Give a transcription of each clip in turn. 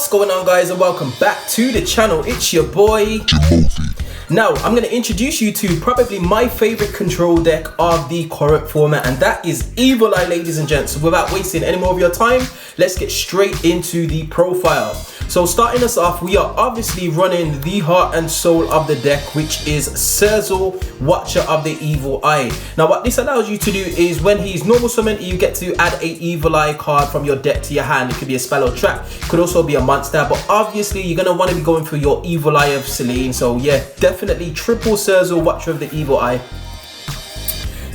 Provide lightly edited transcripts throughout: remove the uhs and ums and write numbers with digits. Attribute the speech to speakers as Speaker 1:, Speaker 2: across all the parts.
Speaker 1: What's going on, guys, and welcome back to the channel. It's your boy
Speaker 2: Jimothy.
Speaker 1: Now I'm going to introduce you to probably my favorite control deck of the current format, and that is Evil Eye, ladies and gents. So without wasting any more of your time, let's get straight into the profile. So starting us off, we are obviously running the heart and soul of the deck, which is Zuzu, Watcher of the Evil Eye. Now what this allows you to do is when he's normal summoned, you get to add a Evil Eye card from your deck to your hand. It could be a spell or trap, could also be a monster, but obviously you're going to want to be going for your Evil Eye of Selene. So yeah, definitely triple Zuzu, Watcher of the Evil Eye.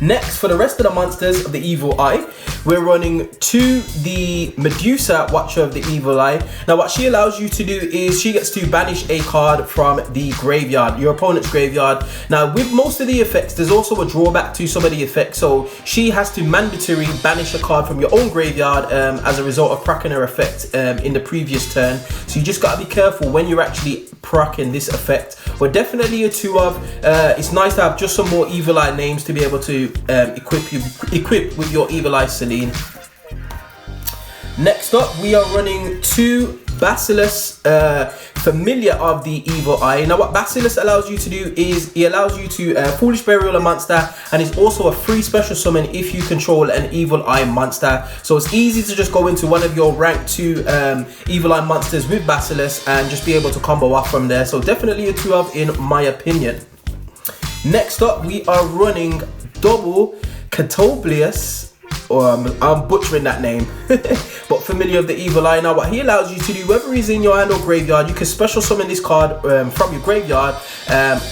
Speaker 1: Next, for the rest of the monsters of the Evil Eye, we're running to the Medusa, Watcher of the Evil Eye. Now what she allows you to do is she gets to banish a card from the graveyard, your opponent's graveyard. Now with most of the effects, there's also a drawback to some of the effects, so she has to mandatorily banish a card from your own graveyard as a result of proccing her effect in the previous turn. So you just got to be careful when you're actually proccing this effect. But definitely a 2 of. It's nice to have just some more Evil Eye names to be able to equip with your Evil Eye Selene. Next up, we are running 2 Basilius, familiar of the Evil Eye. Now what Basilius allows you to do is he allows you to Foolish Burial a monster, and it's also a free special summon if you control an Evil Eye monster. So it's easy to just go into one of your rank 2 Evil Eye monsters with Basilius and just be able to combo off from there. So definitely a 2 of in my opinion. Next up, we are running double Kitableus, or I'm butchering that name, but familiar of the Evil Eye. Now what he allows you to do, whether he's in your hand or graveyard, you can special summon this card from your graveyard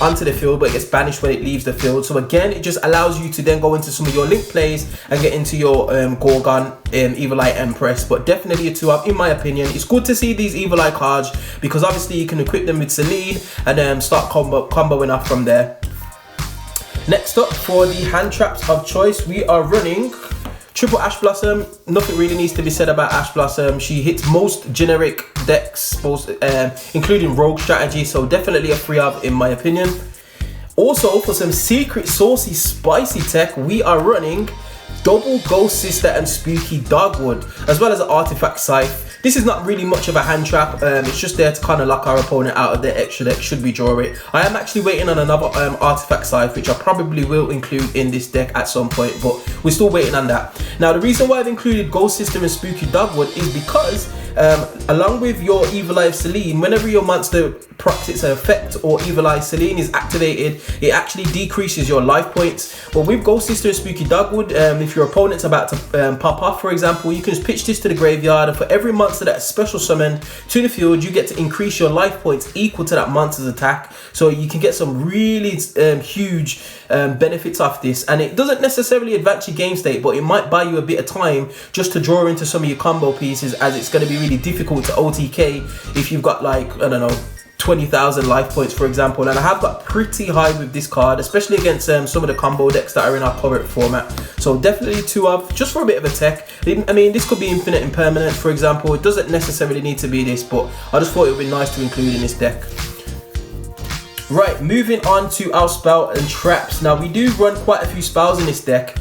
Speaker 1: onto the field, but it gets banished when it leaves the field. So again, it just allows you to then go into some of your link plays and get into your Gorgon Evil Eye Empress. But definitely a 2 up in my opinion. It's good to see these Evil Eye cards because obviously you can equip them with Selene and start comboing off from there. Next up, for the hand traps of choice, we are running triple Ash Blossom. Nothing really needs to be said about Ash Blossom. She hits most generic decks, including rogue strategy, so definitely a 3 of in my opinion. Also, for some secret saucy spicy tech, we are running double Ghost Sister and Spooky Dogwood, as well as an Artifact Scythe. This is not really much of a hand trap, it's just there to kind of lock our opponent out of their extra deck should we draw it. I am actually waiting on another Artifact Scythe, which I probably will include in this deck at some point, but we're still waiting on that. Now the reason why I've included Ghost Sister and Spooky Dogwood is because along with your Evil Eye of Selene, whenever your monster procs its effect or Evil Eye Selene is activated, it actually decreases your life points. But with Ghost Sister and Spooky Dogwood, if your opponent's about to pop off, for example, you can just pitch this to the graveyard, and for every monster that's special summoned to the field, you get to increase your life points equal to that monster's attack. So you can get some really huge benefits off this, and it doesn't necessarily advance your game state, but it might buy you a bit of time just to draw into some of your combo pieces, as it's going to be really difficult to OTK if you've got, like, I don't know, 20,000 life points, for example. And I have got pretty high with this card, especially against some of the combo decks that are in our current format. So definitely 2 of, just for a bit of a tech. I mean, this could be infinite impermanent, for example. It doesn't necessarily need to be this, but I just thought it would be nice to include in this deck. Right, moving on to our spell and traps. Now we do run quite a few spells in this deck,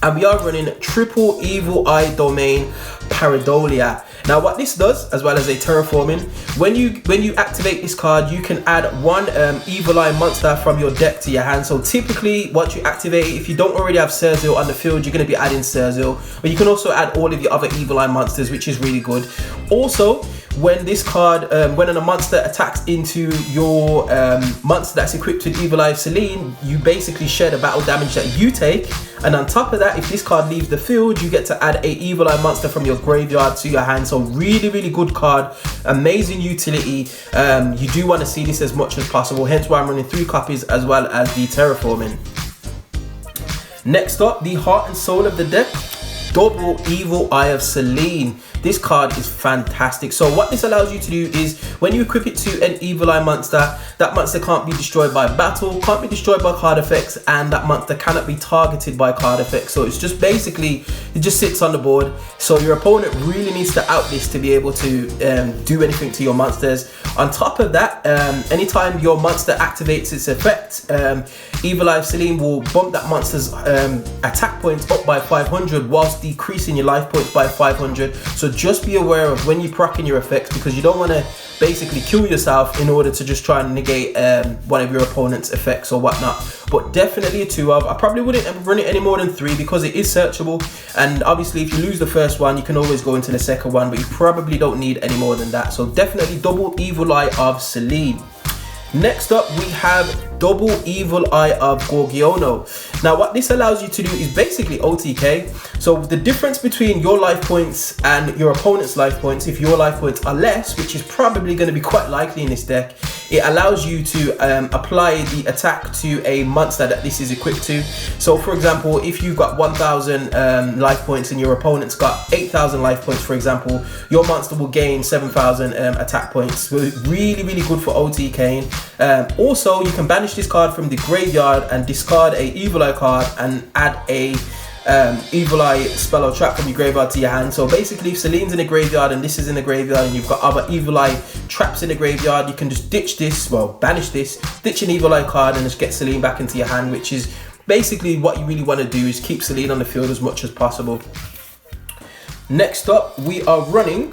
Speaker 1: and we are running triple Evil Eye Domain Pareidolia. Now what this does, as well as a terraforming, when you activate this card, you can add 1 Evil Eye monster from your deck to your hand. So typically once you activate it, if you don't already have Zuzu on the field, you're going to be adding Zuzu, but you can also add all of your other Evil Eye monsters, which is really good. Also, when this card, when a monster attacks into your monster that's equipped with Evil Eye of Selene, you basically share the battle damage that you take. And on top of that, if this card leaves the field, you get to add a Evil Eye monster from your graveyard to your hand. So really, really good card, amazing utility. You do want to see this as much as possible, hence why I'm running 3 copies as well as the terraforming. Next up, the heart and soul of the deck, double Evil Eye of Selene. This card is fantastic. So what this allows you to do is when you equip it to an Evil Eye monster, that monster can't be destroyed by battle, can't be destroyed by card effects, and that monster cannot be targeted by card effects. So it's just basically, it just sits on the board. So your opponent really needs to out this to be able to do anything to your monsters. On top of that, anytime your monster activates its effect, Evil Eye of Selene will bump that monster's attack points up by 500 whilst decreasing your life points by 500. So just be aware of when you're proccing your effects, because you don't want to basically kill yourself in order to just try and negate one of your opponent's effects or whatnot. But definitely a 2 of. I probably wouldn't run it any more than 3 because it is searchable, and obviously if you lose the first one you can always go into the second one, but you probably don't need any more than that. So definitely double Evil Eye of Selene. Next up, we have double Evil Eye of Gorgiono. Now, what this allows you to do is basically OTK. So the difference between your life points and your opponent's life points, if your life points are less, which is probably going to be quite likely in this deck, it allows you to apply the attack to a monster that this is equipped to. So for example, if you've got 1,000 life points and your opponent's got 8,000 life points, for example, your monster will gain 7,000 attack points. So really, really good for OTKing. Also, you can banish this card from the graveyard and discard a Evil Eye card and add a Evil Eye spell or trap from your graveyard to your hand. So basically, if Selene's in the graveyard and this is in the graveyard and you've got other Evil Eye traps in the graveyard, you can just ditch this, well, banish this, ditch an Evil Eye card and just get Selene back into your hand, which is basically what you really want to do, is keep Selene on the field as much as possible. Next up, we are running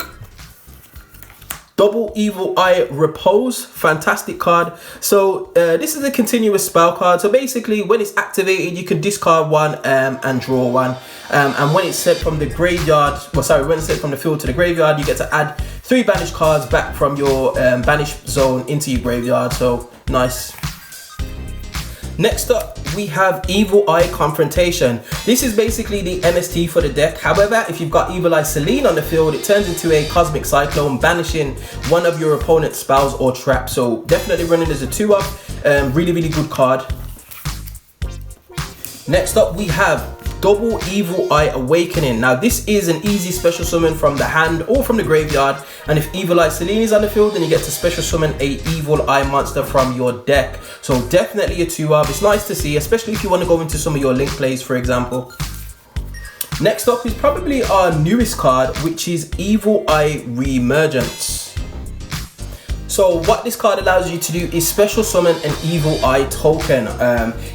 Speaker 1: double Evil Eye Repose. Fantastic card. So this is a continuous spell card. So basically, when it's activated, you can discard one and draw one. And when it's sent from the graveyard, well, sorry, when it's sent from the field to the graveyard, you get to add 3 banished cards back from your banished zone into your graveyard. So nice. Next up, we have Evil Eye Confrontation. This is basically the MST for the deck. However, if you've got Evil Eye Selene on the field, it turns into a Cosmic Cyclone, banishing one of your opponent's spells or traps. So definitely running as a 2-up. Really, really good card. Next up, we have double Evil Eye Awakening. Now this is an easy special summon from the hand or from the graveyard, and if Evil Eye Selene is on the field, then you get to special summon a Evil Eye monster from your deck. So definitely a 2-up. It's nice to see, especially if you want to go into some of your link plays, for example. Next up is probably our newest card, which is Evil Eye Reemergence. So what this card allows you to do is special summon an Evil Eye token.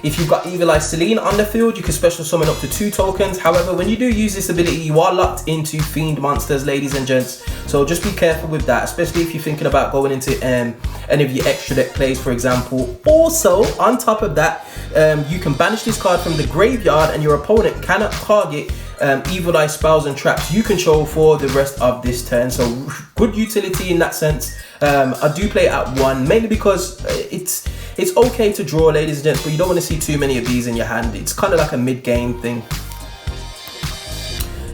Speaker 1: If you've got Evil Eye Selene on the field, you can special summon up to 2 tokens. However, when you do use this ability, you are locked into Fiend monsters, ladies and gents. So just be careful with that, especially if you're thinking about going into any of your extra deck plays, for example. Also, on top of that, you can banish this card from the graveyard and your opponent cannot target Evil Eye spells and traps you control for the rest of this turn. So good utility in that sense. I do play it at 1, mainly because it's okay to draw, ladies and gents, but you don't want to see too many of these in your hand. It's kind of like a mid-game thing.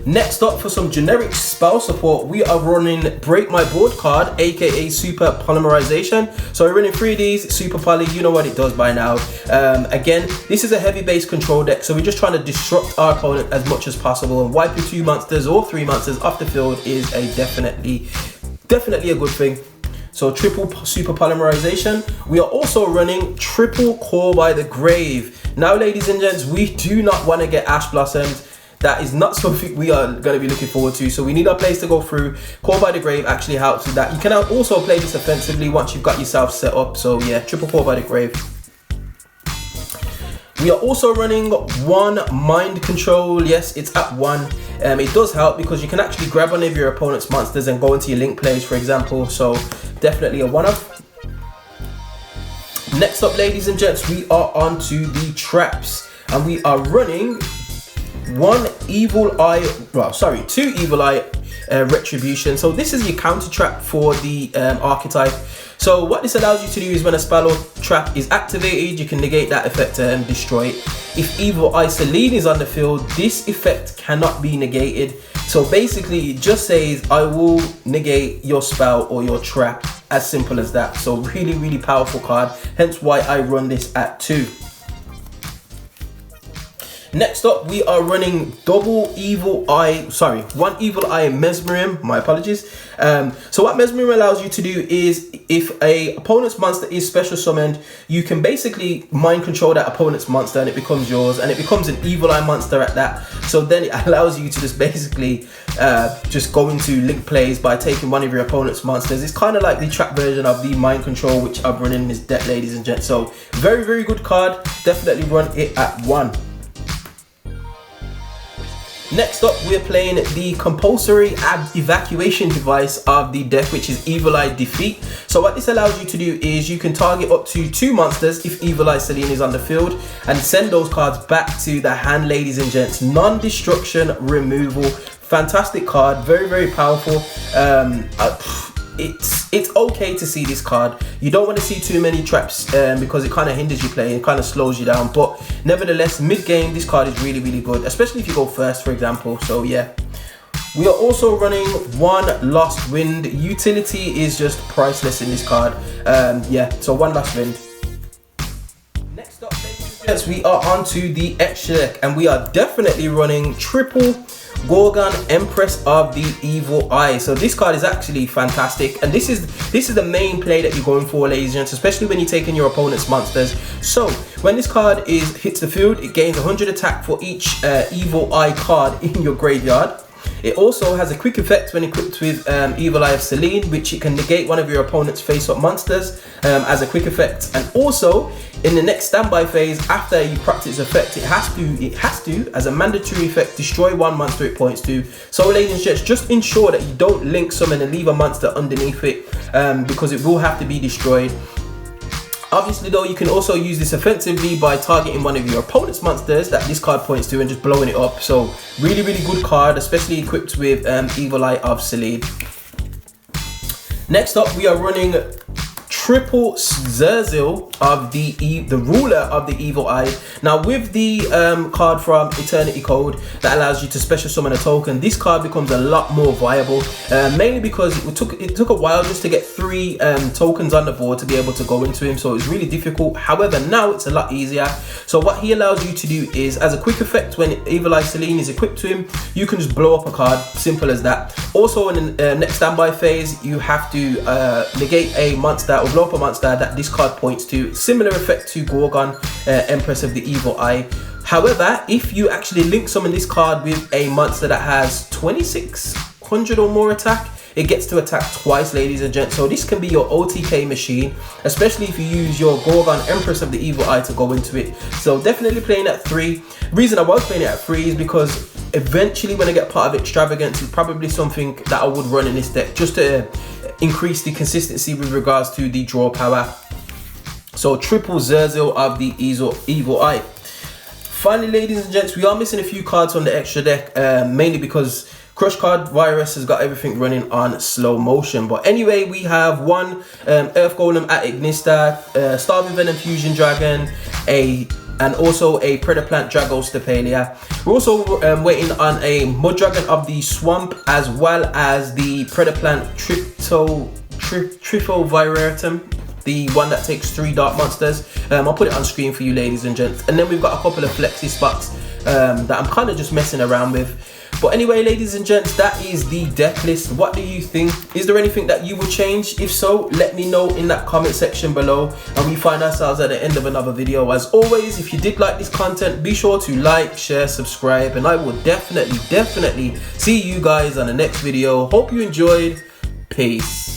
Speaker 1: Next up, for some generic spell support, we are running Break My Board card, aka Super Polymerization. So we're running 3Ds, Super Poly, you know what it does by now. Again, this is a heavy base control deck, so we're just trying to disrupt our opponent as much as possible, and wiping 2 monsters or 3 monsters off the field is a definitely a good thing. So triple Super Polymerization. We are also running triple Core by the Grave. Now, ladies and gents, we do not want to get Ash Blossomed. That is not something we are going to be looking forward to. So we need our plays to go through. Core by the Grave actually helps with that. You can also play this offensively once you've got yourself set up. So yeah, triple Core by the Grave. We are also running 1 Mind Control. Yes, it's at 1. It does help because you can actually grab one of your opponent's monsters and go into your link plays, for example. So definitely a 1-up. Next up, ladies and gents, we are on to the traps. And we are running 2 Evil Eye Retribution. So this is your counter trap for the archetype. So what this allows you to do is when a spell or trap is activated, you can negate that effect and destroy it. If Evil Eye Selene is on the field, this effect cannot be negated. So basically it just says, I will negate your spell or your trap. As simple as that. So really, really powerful card. Hence why I run this at 2. Next up, we are running 1 Evil Eye Mesmer. My apologies. So what Mesmer allows you to do is, if a opponent's monster is special summoned, you can basically mind control that opponent's monster and it becomes yours, and it becomes an Evil Eye monster at that. So then it allows you to just basically just go into link plays by taking one of your opponent's monsters. It's kind of like the trap version of the mind control, which I'm running in this deck, ladies and gents. So very, very good card. Definitely run it at 1. Next up, we're playing the compulsory evacuation device of the deck, which is Evil Eye Defeat. So what this allows you to do is you can target up to 2 monsters if Evil Eye Selene is on the field and send those cards back to the hand, ladies and gents. Non-destruction removal. Fantastic card, very, very powerful. It's okay to see this card. You don't want to see too many traps because it kind of hinders your play, it kind of slows you down, but nevertheless, mid-game this card is really, really good, especially if you go first, for example. So yeah, we are also running one Lost Wind. Utility is just priceless in this card. Yeah, so one Lost Wind. Next up, ladies and gents, we are on to the extra deck, and we are definitely running triple Gorgon, Empress of the Evil Eye. So this card is actually fantastic, and this is the main play that you're going for, ladies and gents, especially when you're taking your opponent's monsters. So when this card hits the field, it gains 100 attack for each Evil Eye card in your graveyard. It also has a quick effect when equipped with Evil Eye of Selene, which it can negate one of your opponent's face-up monsters as a quick effect. And also, in the next standby phase, after you practice effect, it has to, as a mandatory effect, destroy one monster it points to. So, ladies and gents, just ensure that you don't link summon and leave a monster underneath it, because it will have to be destroyed. Obviously though, you can also use this offensively by targeting one of your opponent's monsters that this card points to and just blowing it up. So really, really good card, especially equipped with Evil Eye of Selene. Next up, we are running triple Zuzu of the ruler of the Evil Eye. Now with the card from Eternity Code that allows you to special summon a token, this card becomes a lot more viable, mainly because it took a while just to get 3 tokens on the board to be able to go into him, so it's really difficult. However, now it's a lot easier. So what he allows you to do is, as a quick effect, when Evil Eye Selene is equipped to him, you can just blow up a card, simple as that. Also in the next standby phase, you have to negate a monster or blow up a monster that this card points to. Similar effect to Gorgon, Empress of the Evil Eye. However, if you actually link summon this card with a monster that has 2600 or more attack, it gets to attack twice, ladies and gents. So this can be your OTK machine, especially if you use your Gorgon, Empress of the Evil Eye, to go into it. So definitely playing at 3. The reason I was playing it at 3 is because eventually when I get part of Extravagance, it's probably something that I would run in this deck just to increase the consistency with regards to the draw power. So triple Zuzu of the Evil Eye. Finally, ladies and gents, we are missing a few cards from the extra deck, mainly because Crush Card Virus has got everything running on slow motion. But anyway, we have one Earth Golem at Ignista, Starving Venom Fusion Dragon, and also a Predaplant Dragostapelia. We're also waiting on a Mud Dragon of the Swamp, as well as the Predaplant Trifoviratum, the one that takes 3 dark monsters. I'll put it on screen for you, ladies and gents. And then we've got a couple of flexi spots that I'm kind of just messing around with. But anyway, ladies and gents, that is the deck list. What do you think? Is there anything that you would change? If so, let me know in that comment section below, and we find ourselves at the end of another video. As always, if you did like this content, be sure to like, share, subscribe, and I will definitely see you guys on the next video. Hope you enjoyed. Peace.